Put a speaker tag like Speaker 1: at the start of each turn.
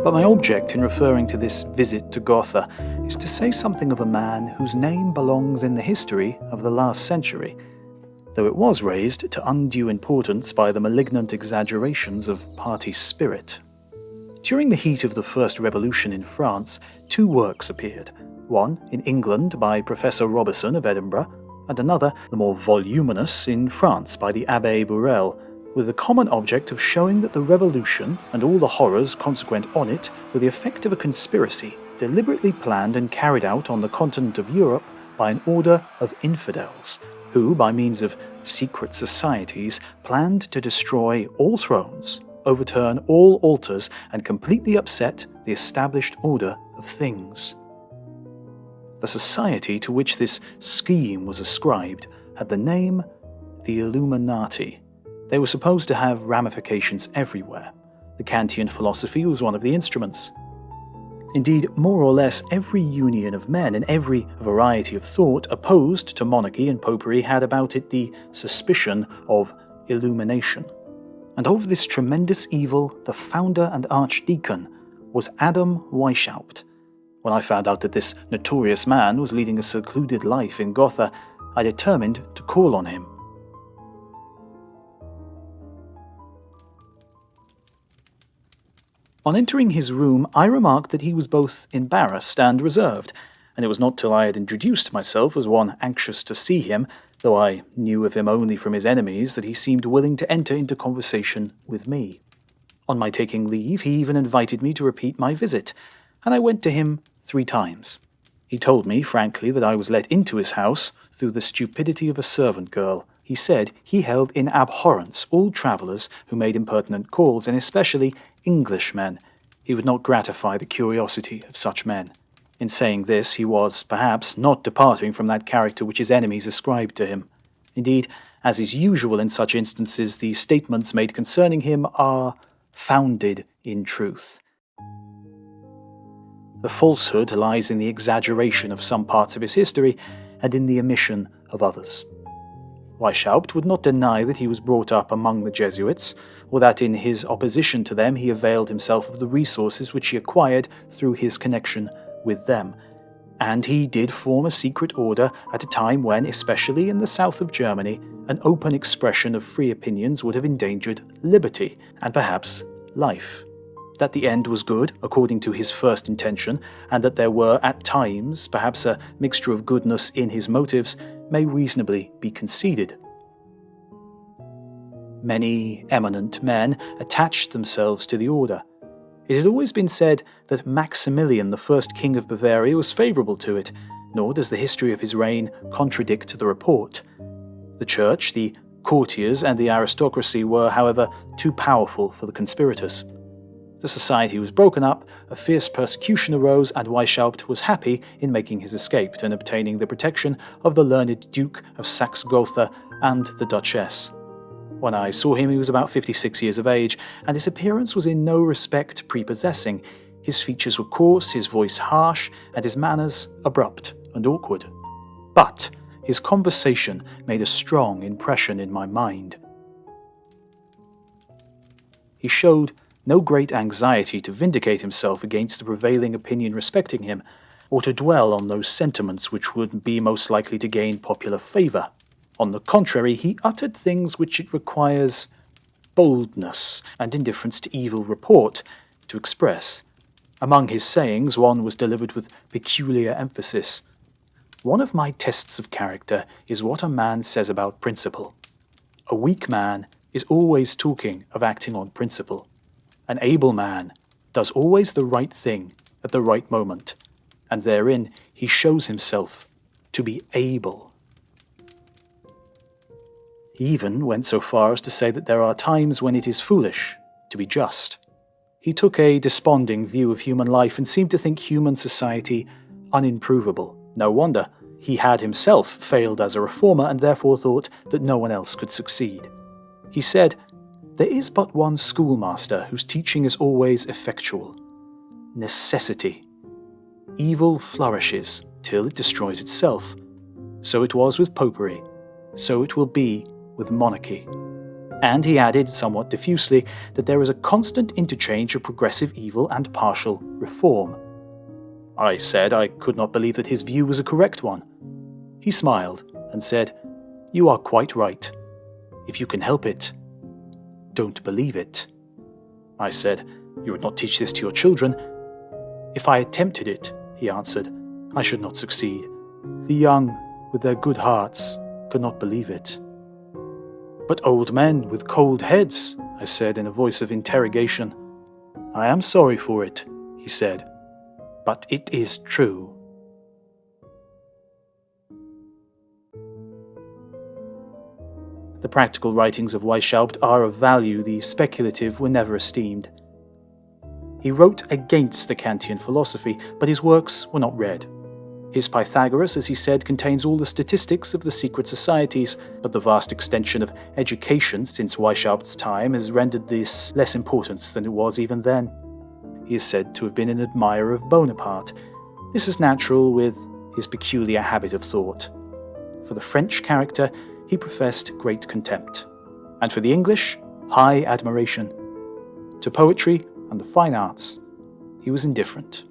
Speaker 1: But my object in referring to this visit to Gotha is to say something of a man whose name belongs in the history of the last century, though it was raised to undue importance by the malignant exaggerations of party spirit. During the heat of the First Revolution in France, two works appeared, one in England by Professor Robinson of Edinburgh, and another, the more voluminous, in France by the Abbé Burel, with the common object of showing that the revolution and all the horrors consequent on it were the effect of a conspiracy deliberately planned and carried out on the continent of Europe by an order of infidels, who, by means of secret societies, planned to destroy all thrones, overturn all altars, and completely upset the established order of things. The society to which this scheme was ascribed had the name the Illuminati. They were supposed to have ramifications everywhere. The Kantian philosophy was one of the instruments. Indeed, more or less every union of men and every variety of thought opposed to monarchy and popery had about it the suspicion of illumination. And of this tremendous evil, the founder and archdeacon was Adam Weishaupt. When I found out that this notorious man was leading a secluded life in Gotha, I determined to call on him. On entering his room, I remarked that he was both embarrassed and reserved, and it was not till I had introduced myself as one anxious to see him, though I knew of him only from his enemies, that he seemed willing to enter into conversation with me. On my taking leave, he even invited me to repeat my visit, and I went to him 3 times. He told me frankly that I was let into his house through the stupidity of a servant girl. He said he held in abhorrence all travellers who made impertinent calls, and especially Englishmen. He would not gratify the curiosity of such men. In saying this, he was, perhaps, not departing from that character which his enemies ascribed to him. Indeed, as is usual in such instances, the statements made concerning him are founded in truth. The falsehood lies in the exaggeration of some parts of his history and in the omission of others. Weishaupt would not deny that he was brought up among the Jesuits, or that in his opposition to them he availed himself of the resources which he acquired through his connection with them. And he did form a secret order at a time when, especially in the south of Germany, an open expression of free opinions would have endangered liberty, and perhaps life. That the end was good, according to his first intention, and that there were, at times, perhaps a mixture of goodness in his motives, may reasonably be conceded. Many eminent men attached themselves to the order. It had always been said that Maximilian, the first king of Bavaria, was favourable to it, nor does the history of his reign contradict the report. The church, the courtiers, and the aristocracy were, however, too powerful for the conspirators. The society was broken up, a fierce persecution arose, and Weishaupt was happy in making his escape and obtaining the protection of the learned Duke of Saxe-Gotha and the Duchess. When I saw him, he was about 56 years of age, and his appearance was in no respect prepossessing. His features were coarse, his voice harsh, and his manners abrupt and awkward. But his conversation made a strong impression in my mind. He showed no great anxiety to vindicate himself against the prevailing opinion respecting him, or to dwell on those sentiments which would be most likely to gain popular favour. On the contrary, he uttered things which it requires boldness and indifference to evil report to express. Among his sayings, one was delivered with peculiar emphasis. One of my tests of character is what a man says about principle. A weak man is always talking of acting on principle. An able man does always the right thing at the right moment, and therein he shows himself to be able. He even went so far as to say that there are times when it is foolish to be just. He took a desponding view of human life and seemed to think human society unimprovable. No wonder. He had himself failed as a reformer and therefore thought that no one else could succeed. He said, "There is but one schoolmaster whose teaching is always effectual: necessity. Evil flourishes till it destroys itself. So it was with popery, so it will be with monarchy." And he added, somewhat diffusely, that there is a constant interchange of progressive evil and partial reform. I said I could not believe that his view was a correct one. He smiled and said, "You are quite right. If you can help it, don't believe it." I said, "You would not teach this to your children." "If I attempted it," he answered, "I should not succeed. The young, with their good hearts, could not believe it." "But old men with cold heads," I said in a voice of interrogation. "I am sorry for it," he said, "but it is true." The practical writings of Weishaupt are of value, the speculative were never esteemed. He wrote against the Kantian philosophy, but his works were not read. His Pythagoras, as he said, contains all the statistics of the secret societies, but the vast extension of education since Weishaupt's time has rendered this less important than it was even then. He is said to have been an admirer of Bonaparte. This is natural with his peculiar habit of thought. For the French character, he professed great contempt, and for the English, high admiration. To poetry and the fine arts, he was indifferent.